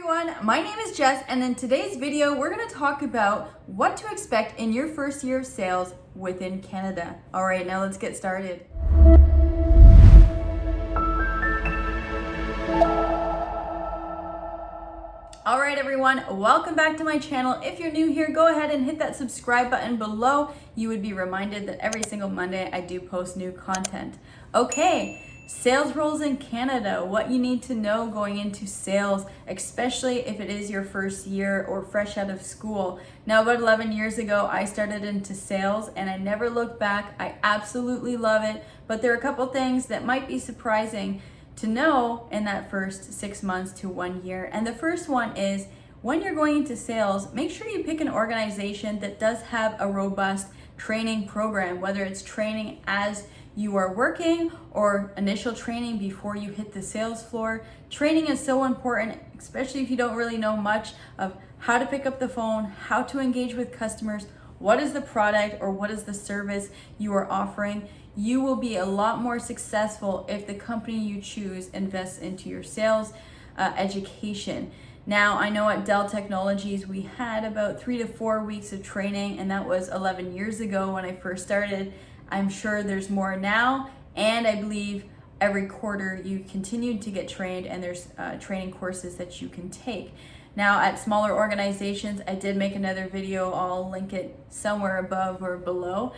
everyone, my name is Jess, and in today's video we're going to talk about what to expect in your first year of sales within Canada. Alright, now let's get started. Alright everyone, welcome back to my channel. If you're new here, go ahead and hit that subscribe button below. You would be reminded that every single Monday I do post new content. Okay. Sales roles in Canada, what you need to know going into sales, especially if it is your first year or fresh out of school. Now, about 11 years ago, I started into sales and I never looked back. I absolutely love it, but there are a couple things that might be surprising to know in that first 6 months to 1 year. And the first one is when you're going into sales, make sure you pick an organization that does have a robust training program, whether it's training as you are working or initial training before you hit the sales floor. Training is so important, especially if you don't really know much of how to pick up the phone, how to engage with customers, what is the product or what is the service you are offering. You will be a lot more successful if the company you choose invests into your sales education. Now, I know at Dell Technologies, we had about 3 to 4 weeks of training, and that was 11 years ago when I first started. I'm sure there's more now, and I believe every quarter you continue to get trained, and there's training courses that you can take. Now, at smaller organizations, I did make another video. I'll link it somewhere above or below.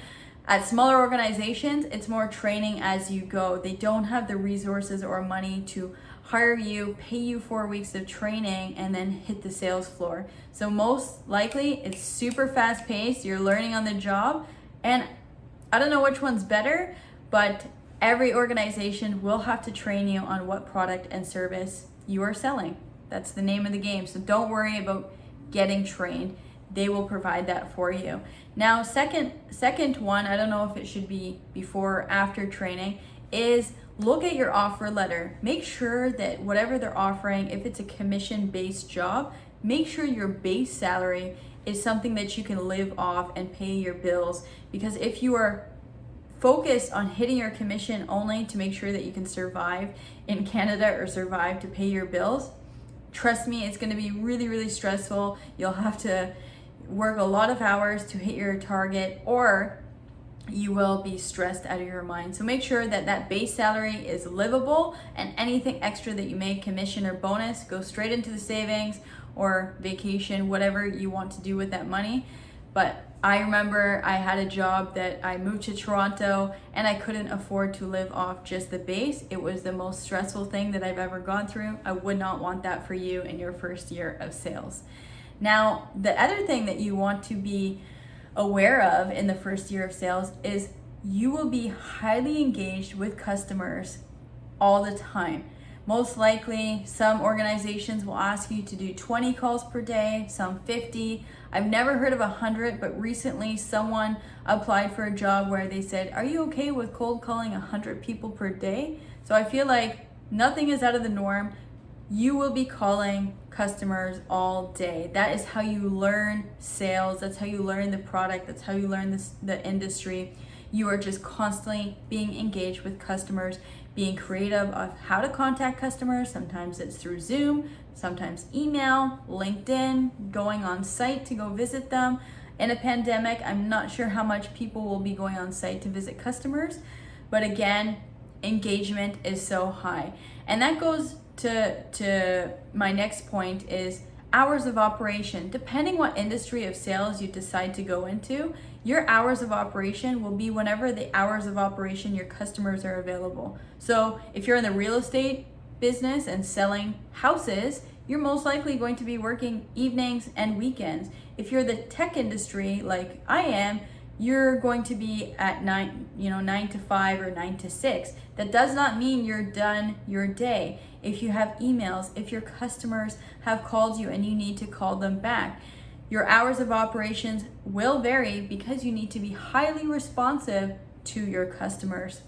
At smaller organizations, it's more training as you go. They don't have the resources or money to hire you, pay you 4 weeks of training, and then hit the sales floor. So most likely, it's super fast paced. You're learning on the job, and I don't know which one's better, but every organization will have to train you on what product and service you are selling. That's the name of the game. So don't worry about getting trained. They will provide that for you. Now, second one, I don't know if it should be before or after training, is look at your offer letter. Make sure that whatever they're offering, if it's a commission-based job, make sure your base salary is something that you can live off and pay your bills. Because if you are focused on hitting your commission only to make sure that you can survive in Canada or survive to pay your bills, trust me, it's going to be really, really stressful. You'll have to work a lot of hours to hit your target, or you will be stressed out of your mind. So make sure that that base salary is livable, and anything extra that you make, commission or bonus, go straight into the savings or vacation, whatever you want to do with that money. But I remember I had a job that I moved to Toronto and I couldn't afford to live off just the base. It was the most stressful thing that I've ever gone through. I would not want that for you in your first year of sales. Now, the other thing that you want to be aware of in the first year of sales is you will be highly engaged with customers all the time. Most likely, some organizations will ask you to do 20 calls per day, some 50. I've never heard of 100, but recently someone applied for a job where they said, are you okay with cold calling 100 people per day? So I feel like nothing is out of the norm. You will be calling customers all day. That is how you learn sales. That's how you learn the product. That's how you learn the industry. You are just constantly being engaged with customers, being creative of how to contact customers. Sometimes it's through Zoom, sometimes email, LinkedIn, going on site to go visit them. In a pandemic, I'm not sure how much people will be going on site to visit customers, but again, engagement is so high. And that goes to my next point is hours of operation. Depending what industry of sales you decide to go into, your hours of operation will be whenever the hours of operation your customers are available. So if you're in the real estate business and selling houses, you're most likely going to be working evenings and weekends. If you're the tech industry like I am, you're going to be at 9 to 5 or 9 to 6. That does not mean you're done your day. If you have emails, if your customers have called you and you need to call them back, your hours of operations will vary because you need to be highly responsive to your customers.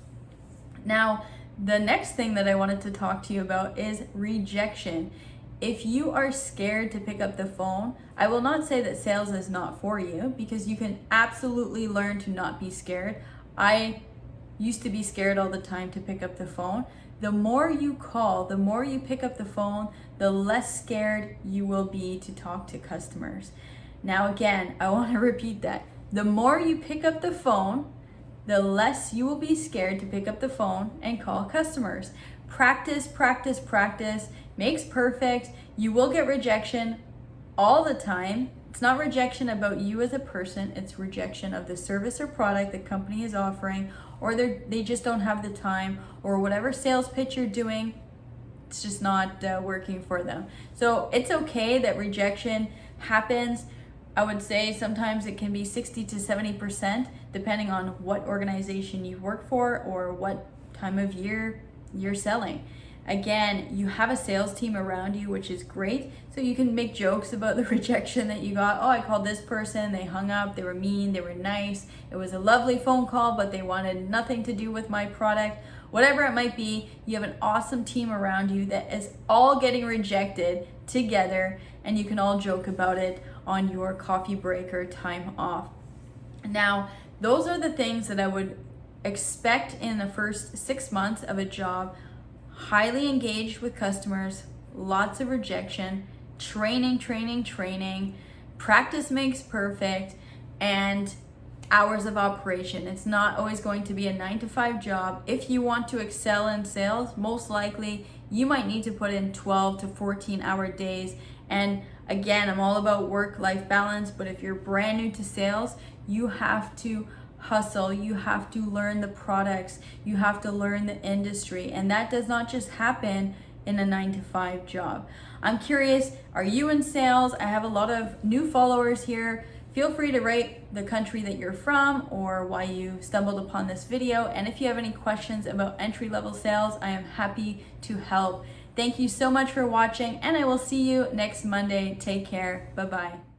Now, the next thing that I wanted to talk to you about is rejection. If you are scared to pick up the phone, I will not say that sales is not for you, because you can absolutely learn to not be scared. I used to be scared all the time to pick up the phone, The more you call, the more you pick up the phone, the less scared you will be to talk to customers. Now again, I want to repeat that. The more you pick up the phone, the less you will be scared to pick up the phone and call customers. Practice, practice, practice makes perfect. You will get rejection all the time. It's not rejection about you as a person, it's rejection of the service or product the company is offering, or they just don't have the time, or whatever sales pitch you're doing, it's just not working for them. So it's okay that rejection happens. I would say sometimes it can be 60 to 70%, depending on what organization you work for or what time of year you're selling. Again, you have a sales team around you, which is great. So you can make jokes about the rejection that you got. Oh, I called this person, they hung up, they were mean, they were nice. It was a lovely phone call, but they wanted nothing to do with my product. Whatever it might be, you have an awesome team around you that is all getting rejected together, and you can all joke about it on your coffee break or time off. Now, those are the things that I would expect in the first 6 months of a job. Highly engaged with customers, lots of rejection, training, practice makes perfect, and hours of operation. It's not always going to be a 9-to-5 job. If you want to excel in sales, most likely you might need to put in 12 to 14-hour days. And again, I'm all about work-life balance, but if you're brand new to sales, you have to hustle, you have to learn the products, you have to learn the industry, and that does not just happen in a 9-to-5 job. I'm curious, are you in sales? I have a lot of new followers here. Feel free to write the country that you're from or why you stumbled upon this video, and if you have any questions about entry-level sales, I am happy to help. Thank you so much for watching, and I will see you next Monday. Take care. Bye-bye.